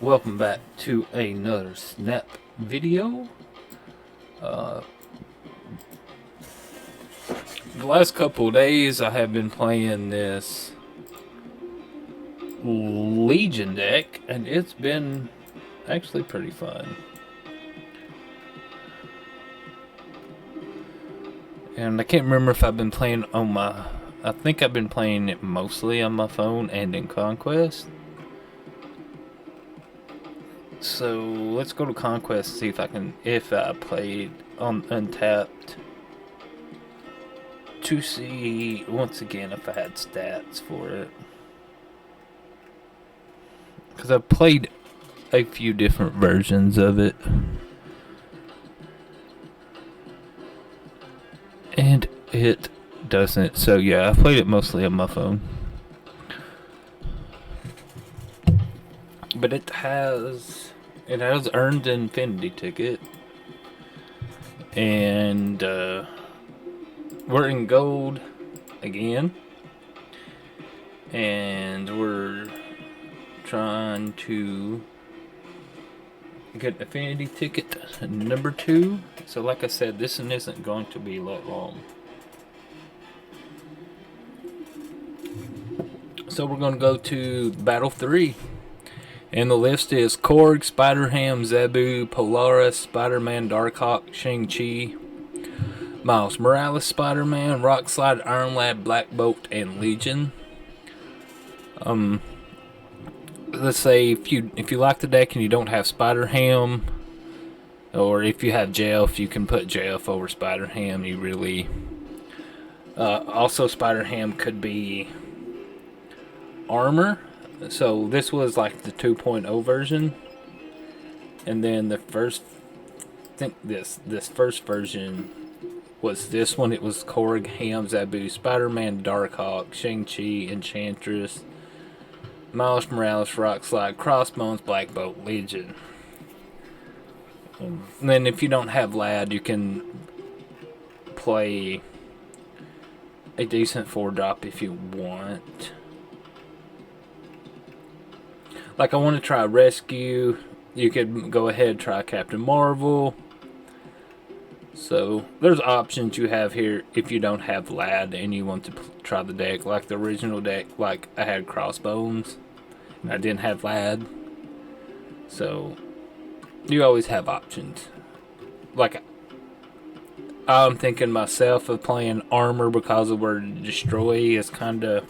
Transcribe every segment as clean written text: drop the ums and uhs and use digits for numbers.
Welcome back to another Snap video. Uh, the last couple of days I have been playing this Legion deck, and it's been actually pretty fun. And I can't remember if I've been playing on my... I think I've been playing it mostly on my phone and in Conquest. So let's go to Conquest, see if I played on Untapped, to see once again if I had stats for it. Because I've played a few different versions of it. And it doesn't. So yeah, I played it mostly on my phone. But it has earned an Infinity ticket. And we're in gold again. And we're trying to get Affinity ticket number 2. So like I said, this one isn't going to be long. So we're going to go to Battle 3. And the list is Korg, Spider-Ham, Zebu, Polaris, Spider-Man, Darkhawk, Shang-Chi, Miles Morales, Spider-Man, Rockslide, Iron Lad, Black Bolt, and Legion. Let's say if you like the deck and you don't have Spider-Ham, or if you have JF, you can put JF over Spider-Ham. You really... also, Spider-Ham could be armor. So this was like the 2.0 version. And then the first... I think this first version was this one. It was Korg, Ham, Zabu, Spider-Man, Darkhawk, Shang-Chi, Enchantress, Miles Morales, Rockslide, Crossbones, Black Bolt, Legion. And then if you don't have Lad, you can play a decent 4-drop if you want. Like I want to try Rescue. You could go ahead and try Captain Marvel. So there's options you have here if you don't have Lad and you want to try the deck. Like the original deck, like I had Crossbones and I didn't have Lad. So you always have options. Like I'm thinking myself of playing armor because of where Destroy is kind of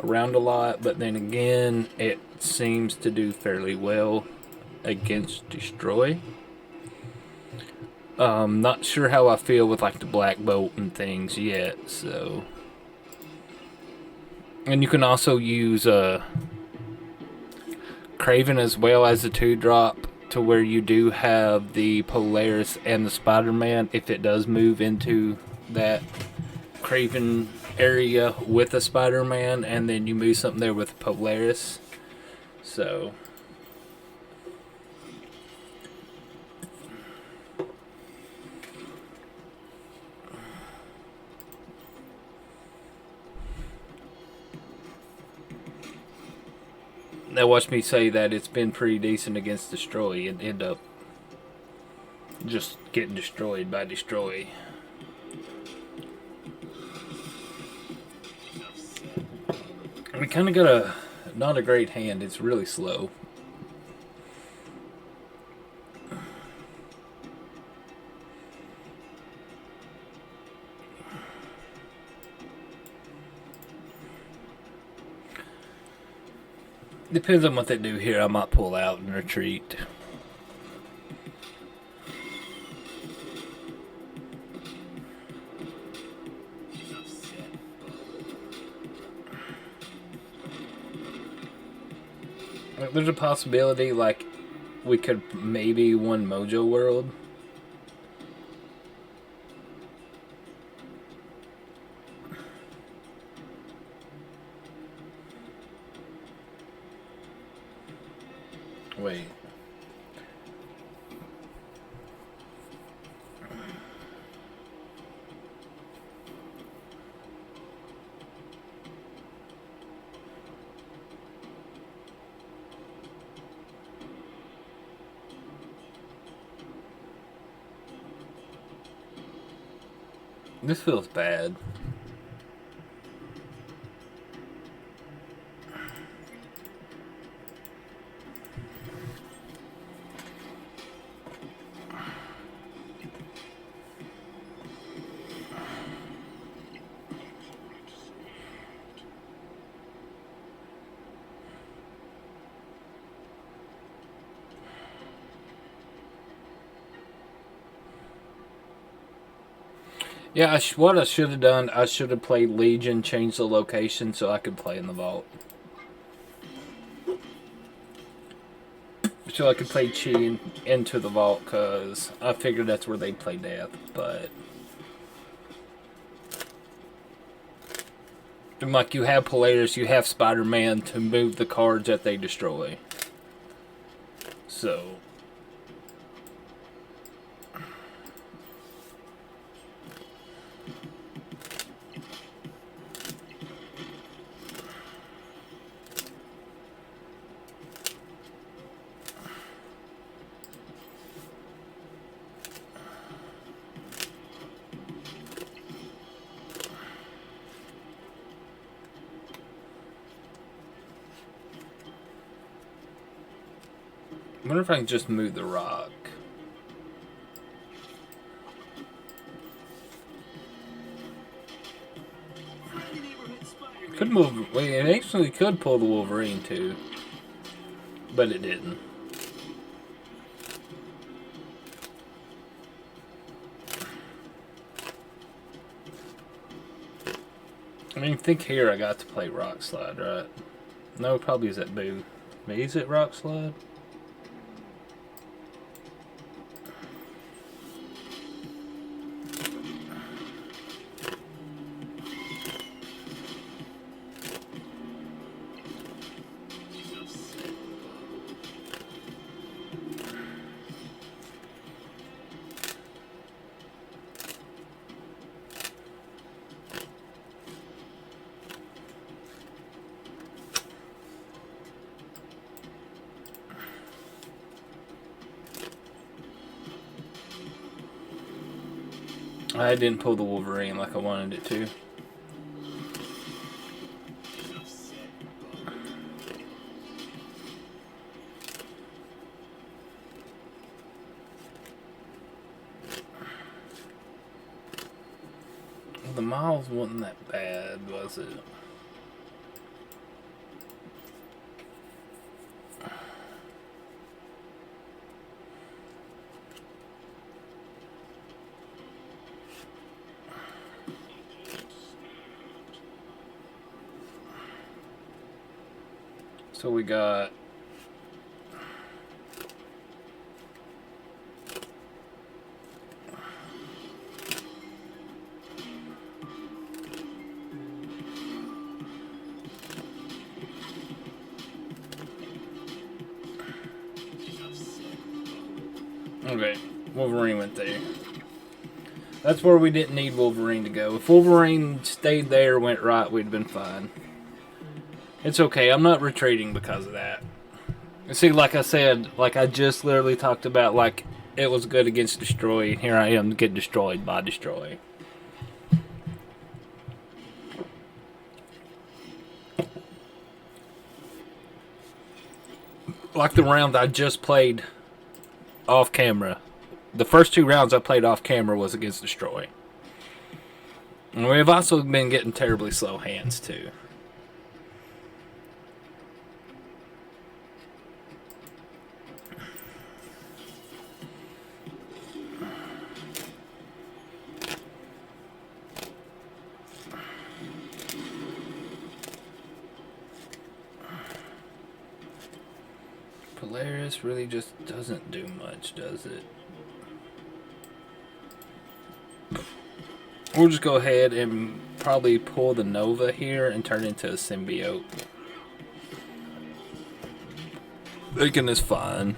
around a lot. But then again, it seems to do fairly well against Destroy. Not sure how I feel with like the Black Bolt and things yet, so. And you can also use Craven as well as a 2-drop to where you do have the Polaris and the Spider-Man if it does move into that Craven area with a Spider-Man, and then you move something there with Polaris. So now watch me say that it's been pretty decent against Destroy and end up just getting destroyed by Destroy. We kind of got not a great hand. It's really slow. Depends on what they do here. I might pull out and retreat. There's a possibility like we could maybe win Mojo World. Wait. This feels bad. Yeah, what I should have done, I should have played Legion, changed the location so I could play in the vault. So I could play Chi into the vault, because I figured that's where they'd play Death, but... And like, you have Polaris, you have Spider-Man to move the cards that they destroy. So... I wonder if I can just move the rock. Could move. Well, it actually could pull the Wolverine too, but it didn't. I mean, think here I got to play Rock Slide, right? No, probably is at Boo. Maybe is it Rock Slide? I didn't pull the Wolverine like I wanted it to. The miles wasn't that bad, was it? So we got okay, Wolverine went there. That's where we didn't need Wolverine to go. If Wolverine stayed there, went right, we'd been fine. It's okay, I'm not retreating because of that. See, like I said, like I just literally talked about, like, it was good against Destroy, and here I am to get destroyed by Destroy. Like the round I just played off camera. The first 2 rounds I played off camera was against Destroy. And we've also been getting terribly slow hands, too. Polaris really just doesn't do much, does it? We'll just go ahead and probably pull the Nova here and turn into a symbiote. Thinking is fine.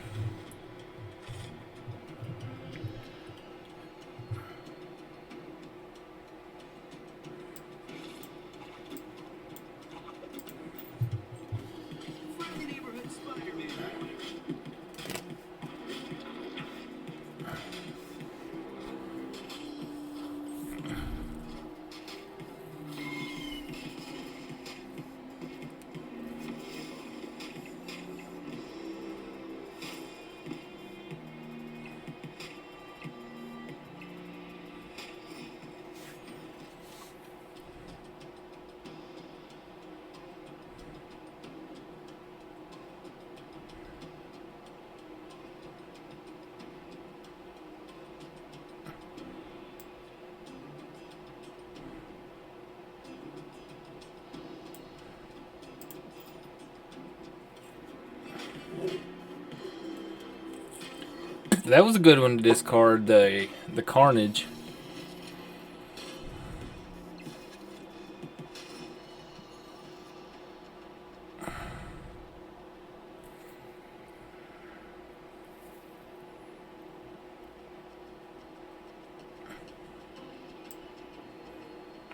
That was a good one to discard, the Carnage.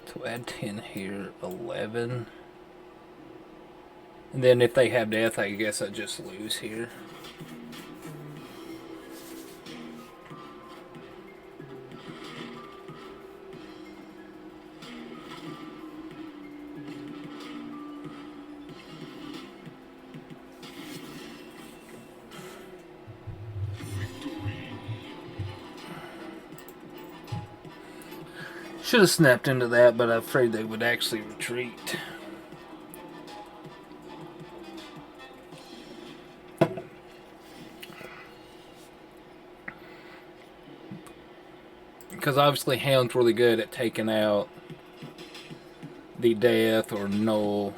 So add 10 here, 11. And then if they have death, I guess I just lose here. Should have snapped into that, but I'm afraid they would actually retreat. Because obviously Hound's really good at taking out the death or null.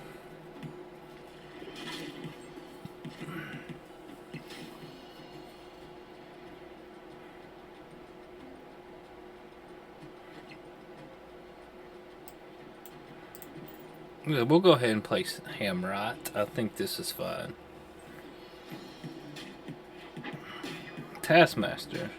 Yeah, we'll go ahead and place him right. I think this is fine. Taskmaster.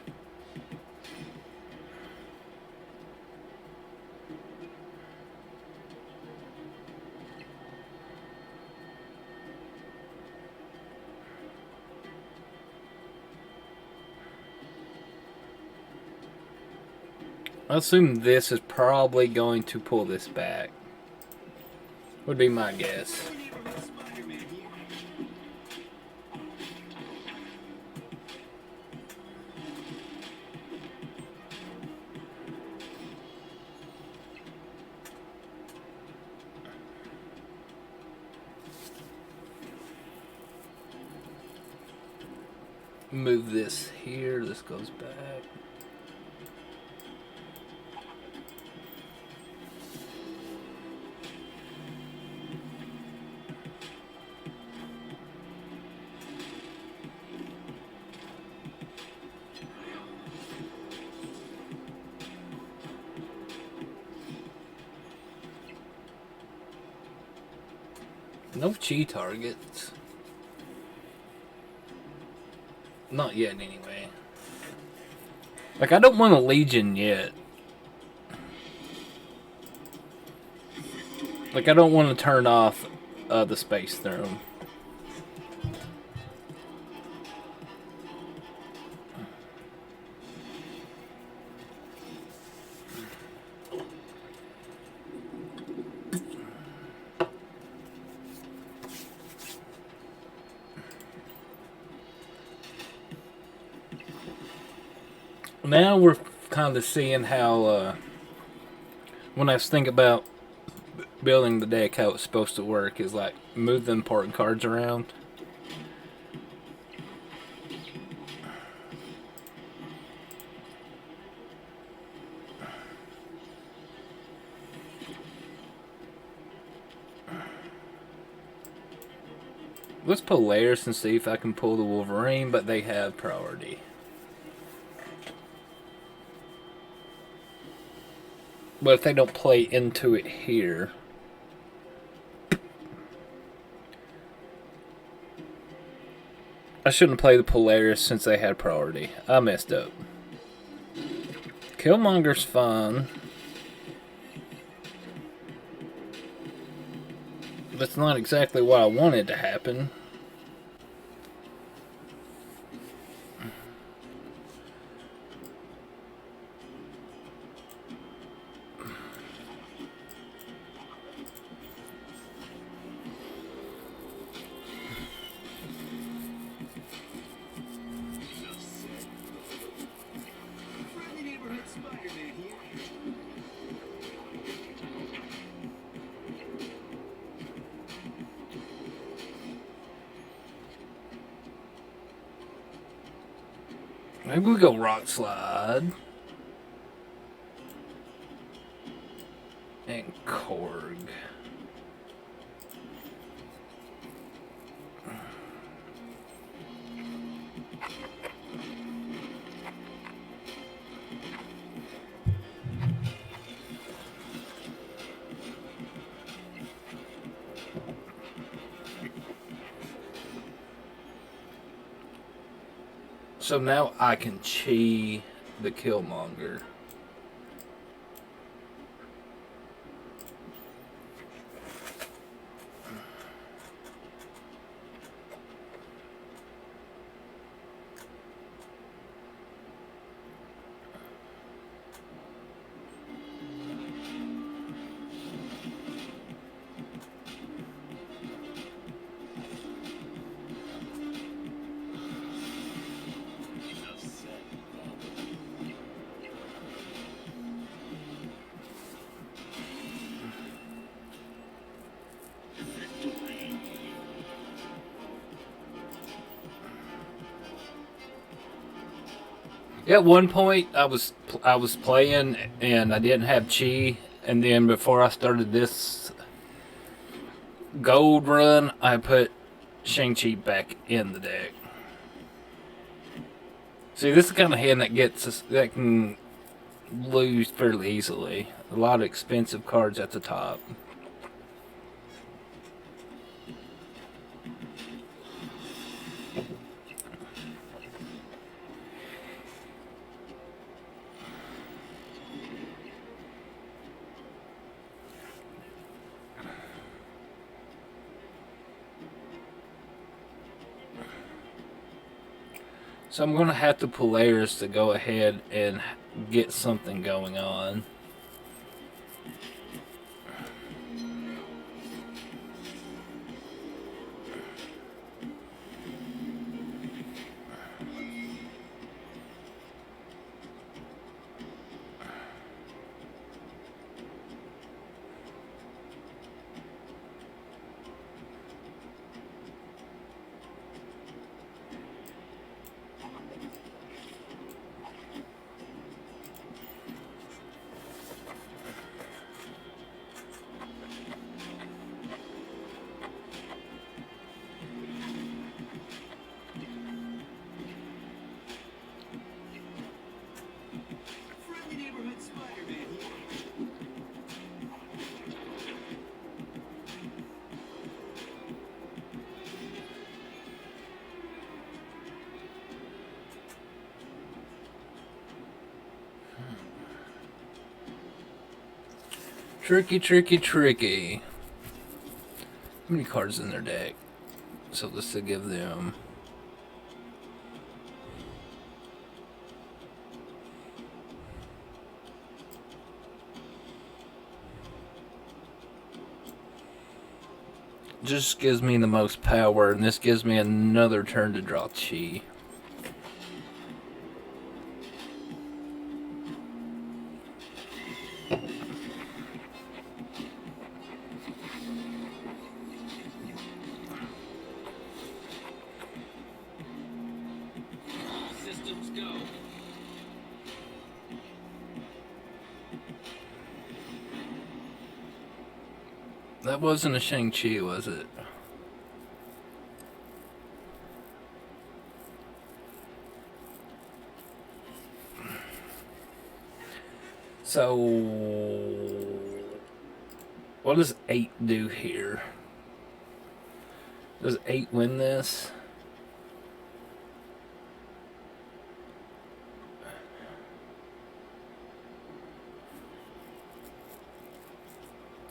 I assume this is probably going to pull this back. Would be my guess. Move this here, this goes back. No chi targets. Not yet, anyway. Like, I don't want a Legion yet. Like, I don't want to turn off the Space Throne. Now we're kind of seeing how, when I was thinking about building the deck, how it's supposed to work is like move the important cards around. Let's Polaris and see if I can pull the Wolverine, but they have priority. But if they don't play into it here, I shouldn't play the Polaris since they had priority. I messed up. Killmonger's fine. That's not exactly what I wanted to happen. Maybe we go Rock Slide. And Korg. So now I can chi the Killmonger. At one point, I was playing and I didn't have chi, and then before I started this gold run, I put Shang-Chi back in the deck. See, this is the kind of hand that can lose fairly easily. A lot of expensive cards at the top. So I'm going to have to pull layers to go ahead and get something going on. Tricky, tricky, tricky. How many cards in their deck? So this to give them... just gives me the most power, and this gives me another turn to draw chi. Systems go. That wasn't a Shang-Chi, was it? So, what does 8 do here? Does 8 win this?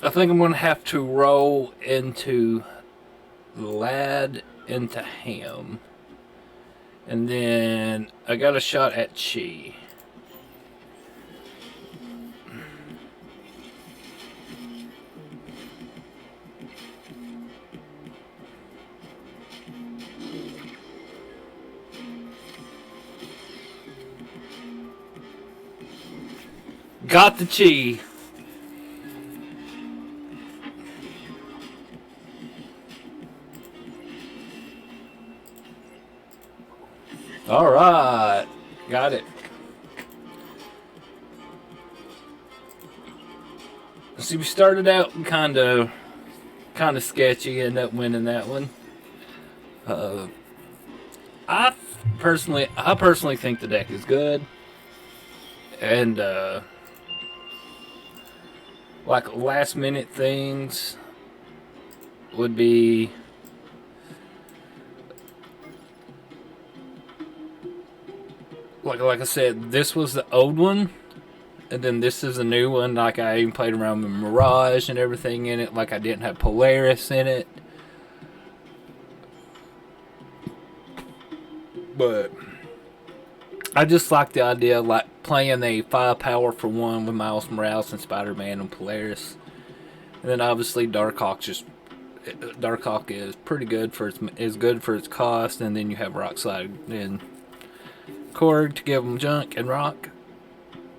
I think I'm going to have to roll into Lad into Ham. And then I got a shot at Chi. Got the Chi. Alright. Got it. See, we started out kind of sketchy, ended up winning that one. I personally think the deck is good. And like last minute things would be like I said, this was the old one, and then this is a new one. Like, I even played around with Mirage and everything in it. Like, I didn't have Polaris in it. But I just like the idea of like playing a 5 power for one with Miles Morales and Spider-Man and Polaris. And then obviously Darkhawk is pretty good for its cost, and then you have Rock Slide and Korg to give them junk and rock.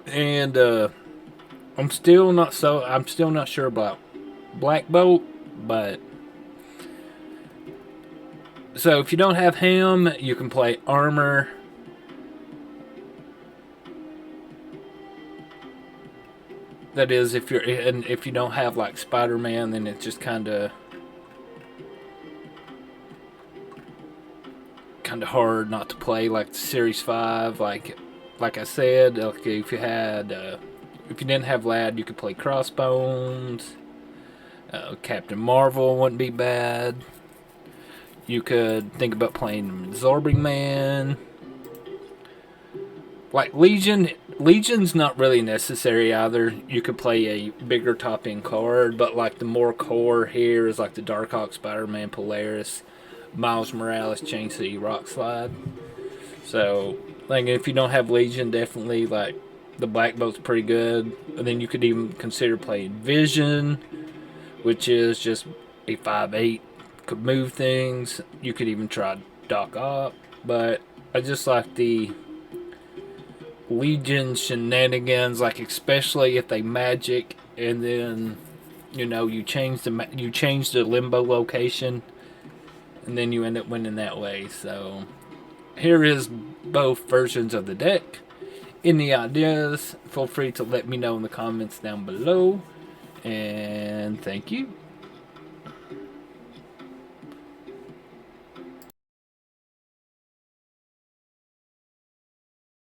And I'm still not sure about Black Bolt, but so if you don't have him, you can play Armor. That is, if you don't have like Spider-Man, then it's just kind of hard not to play like Series 5. Like I said, okay, if you didn't have Lad, you could play Crossbones. Captain Marvel wouldn't be bad. You could think about playing Absorbing Man. Like Legion's not really necessary either. You could play a bigger top end card, but like the more core here is like the Darkhawk, Spider-Man, Polaris, Miles Morales, Chainsaw, Rock Slide. So, like, if you don't have Legion, definitely like the Black Bolt's pretty good. And then you could even consider playing Vision, which is just a 5/8, could move things. You could even try Doc Ock, but I just like the Legion shenanigans, like especially if they magic and then you change the limbo location and then you end up winning that way. So here is both versions of the deck. Any ideas, feel free to let me know in the comments down below, and thank you.